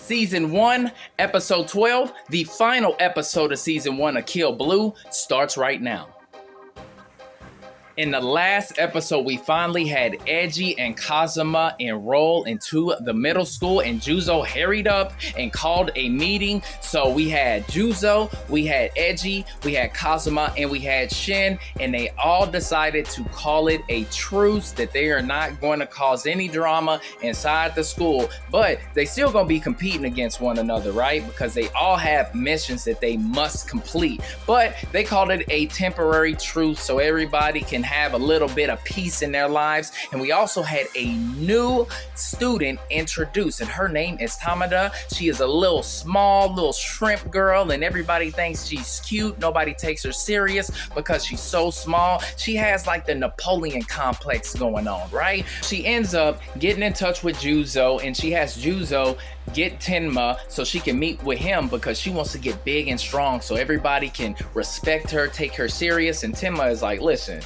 Season 1, Episode 12, the final episode of Season 1 of Kill Blue starts right now. In the last episode, we finally had Eiji and Kazuma enroll into the middle school, and Juzo hurried up and called a meeting. So we had Juzo, we had Eiji, we had Kazuma, and we had Shin, and they all decided to call it a truce, that they are not going to cause any drama inside the school, but they still going to be competing against one another, right? Because they all have missions that they must complete, but they called it a temporary truce so everybody can have a little bit of peace in their lives. And we also had a new student introduced, and her name is Tamada. She is a little shrimp girl, and everybody thinks she's cute. Nobody takes her serious because she's so small. She has like the Napoleon complex going on, right? She ends up getting in touch with Juzo, and she has Juzo get Tenma so she can meet with him because she wants to get big and strong so everybody can respect her, take her serious. And Tenma is like, listen,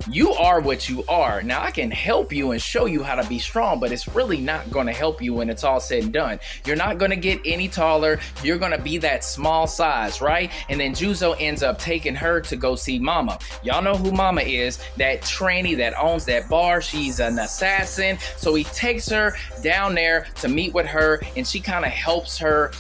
you are what you are. Now I can help you and show you how to be strong, but it's really not going to help you when it's all said and done. You're not going to get any taller. You're going to be that small size, right? And then Juzo ends up taking her to go see Mama. Y'all know who Mama is, that tranny that owns that bar. She's an assassin. So he takes her down there to meet with her, and she kind of helps her,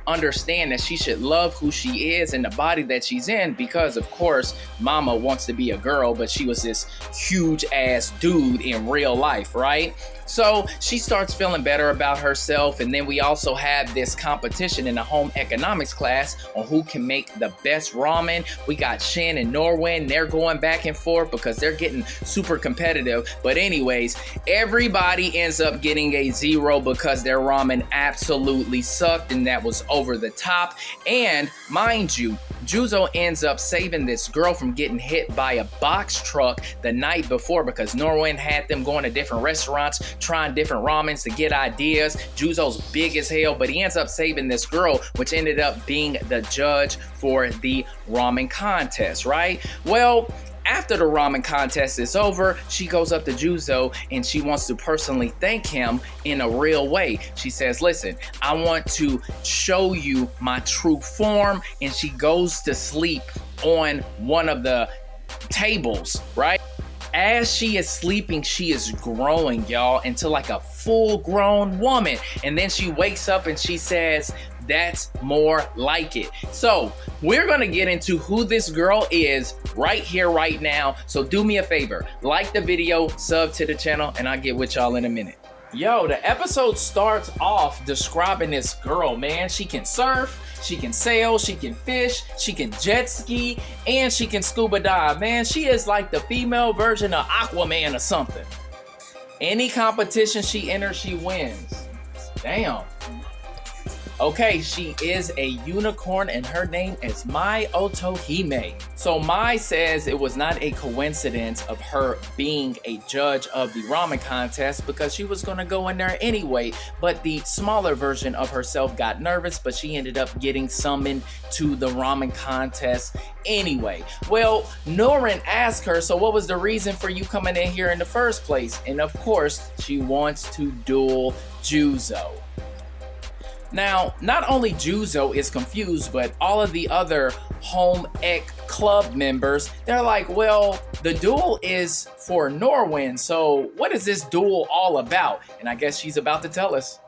understand that she should love who she is and the body that she's in, because of course Mama wants to be a girl, but she was this huge ass dude in real life, right? So she starts feeling better about herself. And then we also have this competition in the home economics class on who can make the best ramen. We got Shin and Norwin. They're going back and forth because they're getting super competitive. But anyways, everybody ends up getting a 0 because their ramen absolutely sucked, and that was over the top. And mind you, Juzo ends up saving this girl from getting hit by a box truck the night before because Norwin had them going to different restaurants, trying different ramens to get ideas. Juzo's big as hell, but he ends up saving this girl, which ended up being the judge for the ramen contest, right? Well, after the ramen contest is over, she goes up to Juzo and she wants to personally thank him in a real way. She says, listen, I want to show you my true form. And she goes to sleep on one of the tables, right? As she is sleeping, she is growing, y'all, into like a full-grown woman. And then she wakes up and she says, that's more like it. So we're going to get into who this girl is right here, right now. So do me a favor, like the video, sub to the channel, and I'll get with y'all in a minute. Yo, the episode starts off describing this girl, man. She can surf, she can sail, she can fish, she can jet ski, and she can scuba dive. Man, she is like the female version of Aquaman or something. Any competition she enters, she wins. Damn. Okay, she is a unicorn, and her name is Mai Otohime. So Mai says it was not a coincidence of her being a judge of the ramen contest because she was going to go in there anyway, but the smaller version of herself got nervous, but she ended up getting summoned to the ramen contest anyway. Well, Norin asked her, so what was the reason for you coming in here in the first place? And of course, she wants to duel Juzo. Now, not only Juzo is confused, but all of the other home ec club members, they're like, well, the duel is for Norwin, so what is this duel all about? And I guess she's about to tell us.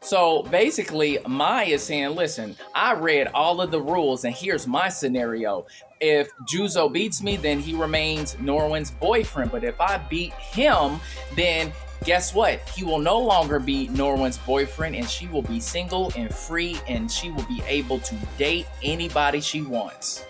So basically, Mai is saying, listen, I read all of the rules, and here's my scenario. If Juzo beats me, then he remains Norwin's boyfriend, but if I beat him, then guess what? He will no longer be Norwin's boyfriend, and she will be single and free, and she will be able to date anybody she wants.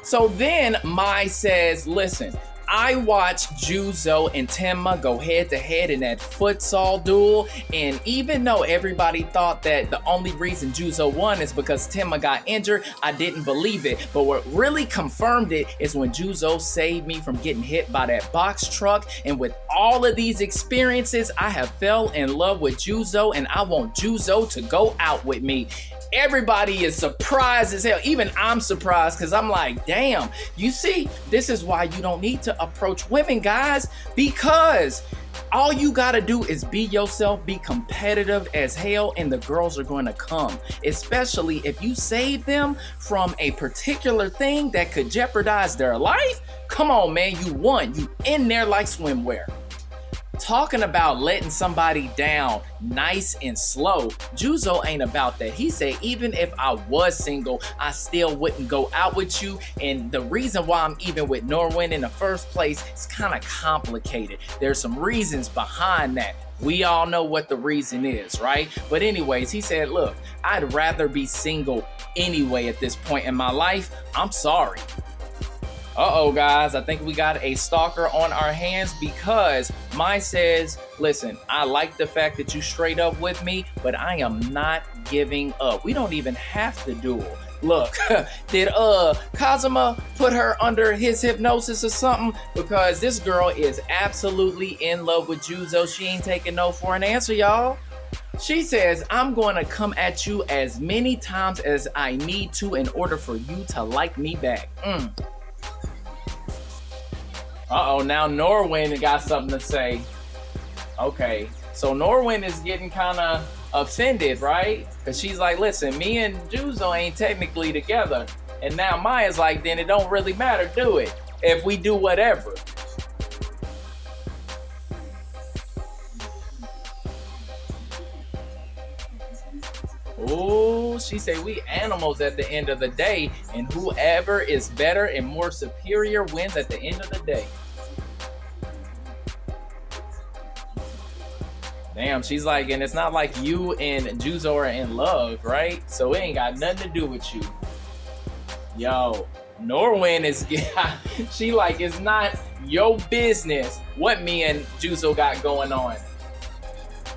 So then Mai says, listen, I watched Juzo and Tenma go head to head in that futsal duel, and even though everybody thought that the only reason Juzo won is because Tenma got injured, I didn't believe it. But what really confirmed it is when Juzo saved me from getting hit by that box truck. And with all of these experiences, I have fell in love with Juzo, and I want Juzo to go out with me. Everybody is surprised as hell. Even I'm surprised because I'm like, damn, you see, this is why you don't need to approach women, guys, because All you gotta do is be yourself, be competitive as hell, and the girls are gonna come. Especially if you save them from a particular thing that could jeopardize their life. Come on, man, you won. You in there like swimwear. Talking about letting somebody down nice and slow, Juzo ain't about that. He said, even if I was single, I still wouldn't go out with you. And the reason why I'm even with Norwin in the first place is kind of complicated. There's some reasons behind that. We all know what the reason is, right? But anyways, he said, look, I'd rather be single anyway at this point in my life. I'm sorry. Uh-oh, guys, I think we got a stalker on our hands because Mai says, listen, I like the fact that you straight up with me, but I am not giving up. We don't even have to duel. Look, did Kazuma put her under his hypnosis or something? Because this girl is absolutely in love with Juzo. She ain't taking no for an answer, y'all. She says, I'm going to come at you as many times as I need to in order for you to like me back. Uh-oh, now Norwin got something to say. Okay, so Norwin is getting kind of offended, right? Because she's like, listen, me and Juzo ain't technically together. And now Maya's like, then it don't really matter, do it? If we do whatever. Oh, she say we animals at the end of the day, and whoever is better and more superior wins at the end of the day. Damn, she's like, and it's not like you and Juzo are in love, right? So it ain't got nothing to do with you. Yo, Norwin is, she like, it's not your business what me and Juzo got going on.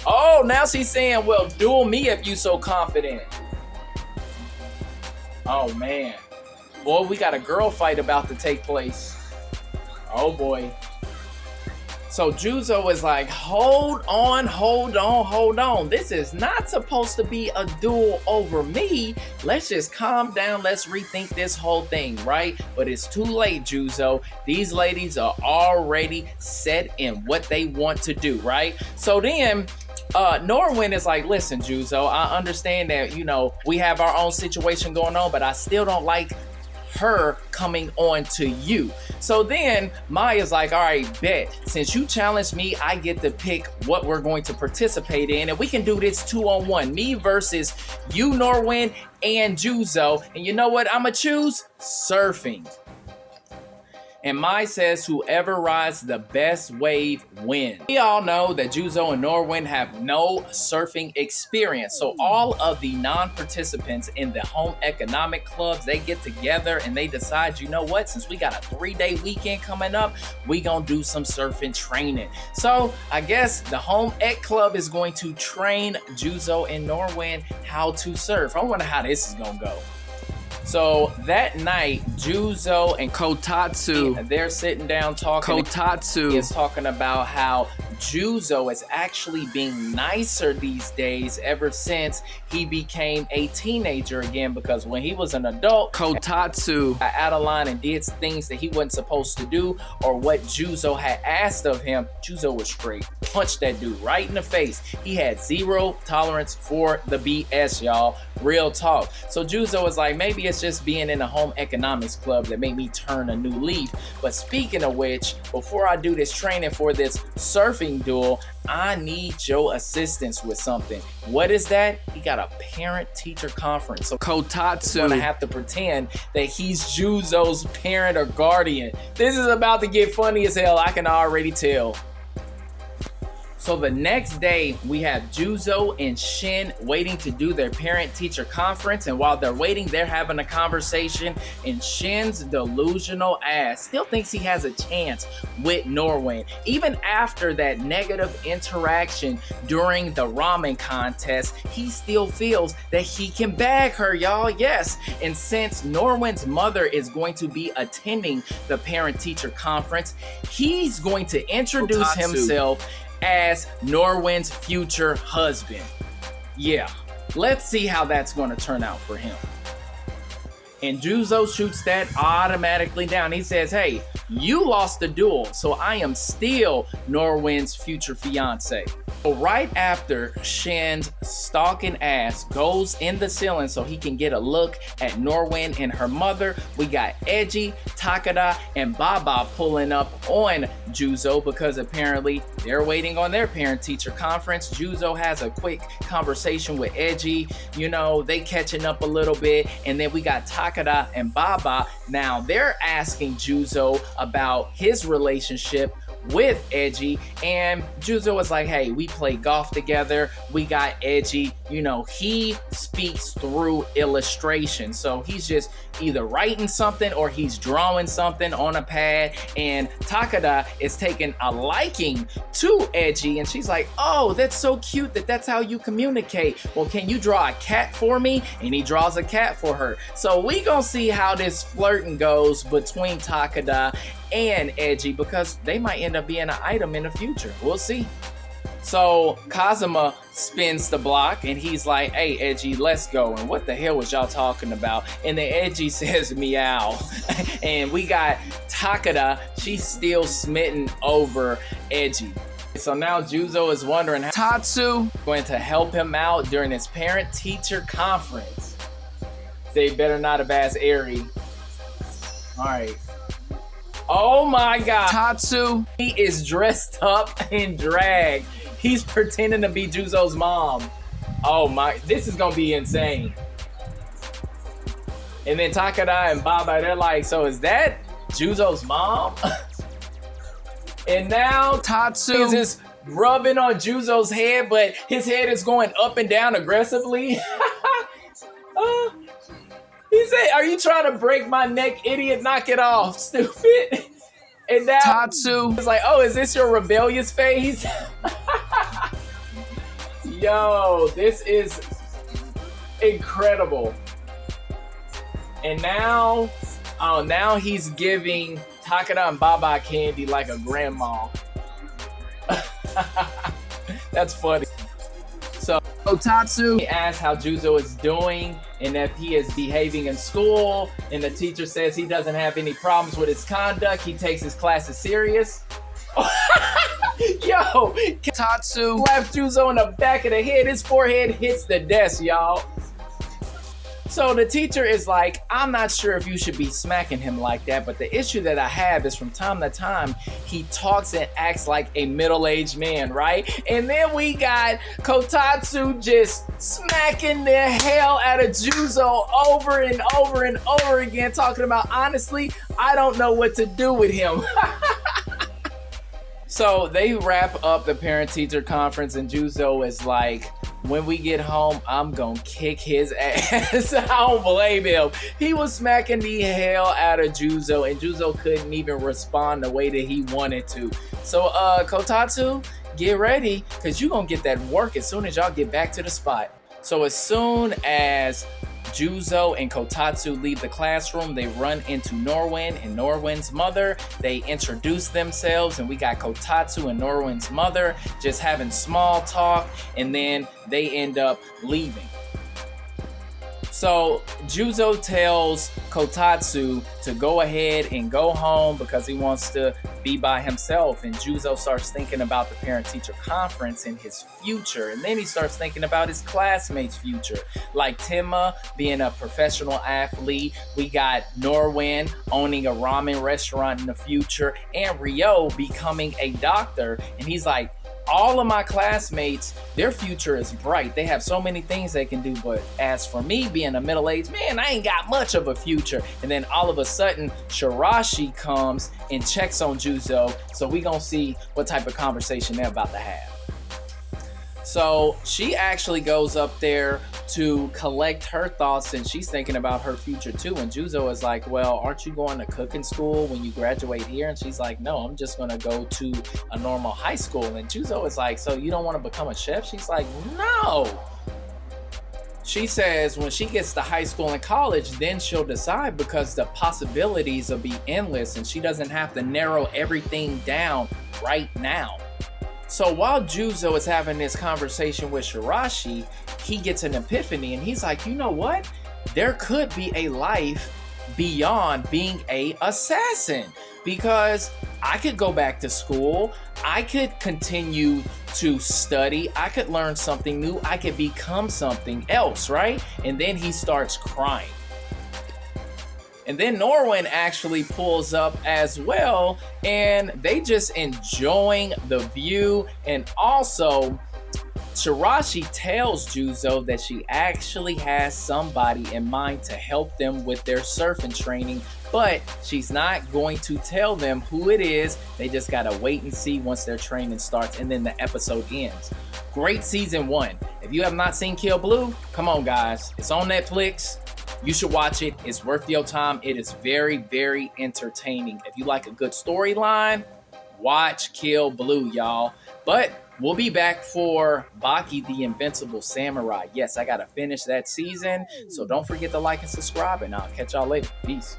Oh, now she's saying, well, duel me if you so confident. Oh, man. Boy, we got a girl fight about to take place. Oh, boy. So Juzo is like, hold on. This is not supposed to be a duel over me. Let's just calm down. Let's rethink this whole thing, right? But it's too late, Juzo. These ladies are already set in what they want to do, right? So then Norwin is like, listen, Juzo, I understand that, you know, we have our own situation going on, but I still don't like her coming on to you. So then Maya's like, all right, bet. Since you challenged me, I get to pick what we're going to participate in. And we can do this 2-on-1. Me versus you, Norwin, and Juzo. And you know what? I'm going to choose surfing. And Mai says whoever rides the best wave wins. We all know that Juzo and Norwin have no surfing experience. So all of the non-participants in the home economic clubs, they get together and they decide, you know what, since we got a 3-day weekend coming up, we gonna do some surfing training. So I guess the home ec club is going to train Juzo and Norwin how to surf. I wonder how this is gonna go. So that night, Juzo and Kotatsu, they're sitting down talking. Kotatsu is talking about how Juzo is actually being nicer these days ever since he became a teenager again, because when he was an adult, Kotatsu got out of line and did things that he wasn't supposed to do, or what Juzo had asked of him. Juzo was straight, punched that dude right in the face. He had zero tolerance for the BS, y'all. Real talk. So Juzo is like, maybe it's just being in a home economics club that made me turn a new leaf. But speaking of which, before I do this training for this surfing duel, I need your assistance with something. What is that? He got a parent-teacher conference. So Kotatsu gonna have to pretend that he's Juzo's parent or guardian. This is about to get funny as hell, I can already tell. So the next day, we have Juzo and Shin waiting to do their parent-teacher conference. And while they're waiting, they're having a conversation. And Shin's delusional ass still thinks he has a chance with Norwin. Even after that negative interaction during the ramen contest, he still feels that he can bag her, y'all. Yes. And since Norwin's mother is going to be attending the parent-teacher conference, he's going to introduce himself as Norwin's future husband. Yeah, let's see how that's going to turn out for him. And Juzo shoots that automatically down. He says, hey, you lost the duel, so I am still Norwin's future fiance. So right after Shin's stalking ass goes in the ceiling so he can get a look at Norwin and her mother, we got Eiji, Takada, and Baba pulling up on Juzo because apparently they're waiting on their parent-teacher conference. Juzo has a quick conversation with Eiji. You know, they catching up a little bit. And then we got Takada and Baba. Now they're asking Juzo about his relationship with Eiji, and Juzo was like, hey, we play golf together, we got Eiji, you know, he speaks through illustration, so he's just either writing something or he's drawing something on a pad. And Takada is taking a liking to Eiji, and she's like, oh, that's so cute that's how you communicate. Well, can you draw a cat for me? And he draws a cat for her. So we gonna see how this flirting goes between Takada and Eiji, because they might end up being an item in the future. We'll see. So Kazuma spins the block and he's like, hey, Eiji, let's go. And what the hell was y'all talking about? And then Eiji says meow. And we got Takada, she's still smitten over Eiji. So now Juzo is wondering how Tatsu going to help him out during his parent-teacher conference. They better not have asked Eri. All right. Oh my God, Tatsu, he is dressed up in drag. He's pretending to be Juzo's mom. Oh my, this is gonna be insane. And then Takada and Baba, they're like, so is that Juzo's mom? And now Tatsu is just rubbing on Juzo's head, but his head is going up and down aggressively. He said, are you trying to break my neck, idiot? Knock it off, stupid. And now Tatsu is like, oh, is this your rebellious phase? Yo, this is incredible. And now, oh, now he's giving Takada and Baba candy like a grandma. That's funny. So Tatsu asks how Juzo is doing and if he is behaving in school, and the teacher says he doesn't have any problems with his conduct. He takes his classes serious. Yo, Tatsu slaps Juzo in the back of the head. His forehead hits the desk, y'all. So the teacher is like, I'm not sure if you should be smacking him like that, but the issue that I have is from time to time, he talks and acts like a middle-aged man, right? And then we got Kotatsu just smacking the hell out of Juzo over and over and over again, talking about, honestly, I don't know what to do with him. So they wrap up the parent-teacher conference and Juzo is like, when we get home, I'm gonna kick his ass. I don't blame him. He was smacking the hell out of Juzo, and Juzo couldn't even respond the way that he wanted to. So, Kotatsu, get ready, because you're gonna get that work as soon as y'all get back to the spot. So as soon as Juzo and Kotatsu leave the classroom, they run into Norwin and Norwin's mother. They introduce themselves, and we got Kotatsu and Norwin's mother just having small talk, and then they end up leaving. So Juzo tells Kotatsu to go ahead and go home because he wants to be by himself. And Juzo starts thinking about the parent-teacher conference and his future. And then he starts thinking about his classmates' future. Like Tenma being a professional athlete. We got Norwin owning a ramen restaurant in the future. And Ryo becoming a doctor. And he's like, all of my classmates, their future is bright. They have so many things they can do. But as for me being a middle-aged man, I ain't got much of a future. And then all of a sudden, Shirashi comes and checks on Juzo. So we gonna see what type of conversation they're about to have. So she actually goes up there to collect her thoughts, and she's thinking about her future too. And Juzo is like, well, aren't you going to cooking school when you graduate here? And she's like, no, I'm just going to go to a normal high school. And Juzo is like, so you don't want to become a chef? She's like, no. She says when she gets to high school and college, then she'll decide, because the possibilities will be endless and she doesn't have to narrow everything down right now. So while Juzo is having this conversation with Shirashi, he gets an epiphany and he's like, you know what? there could be a life beyond being a assassin, because I could go back to school, I could continue to study, I could learn something new, I could become something else, right? And then he starts crying. And then Norwin actually pulls up as well, and they just enjoying the view. And also, Tarashi tells Juzo that she actually has somebody in mind to help them with their surfing training, but she's not going to tell them who it is. They just gotta wait and see once their training starts, and then the episode ends. Great season 1. If you have not seen Kill Blue, come on guys, it's on Netflix. You should watch it. It's worth your time. It is very, very entertaining. If you like a good storyline, watch Kill Blue, y'all. But we'll be back for Baki the Invincible Samurai. Yes, I got to finish that season. So don't forget to like and subscribe, and I'll catch y'all later. Peace.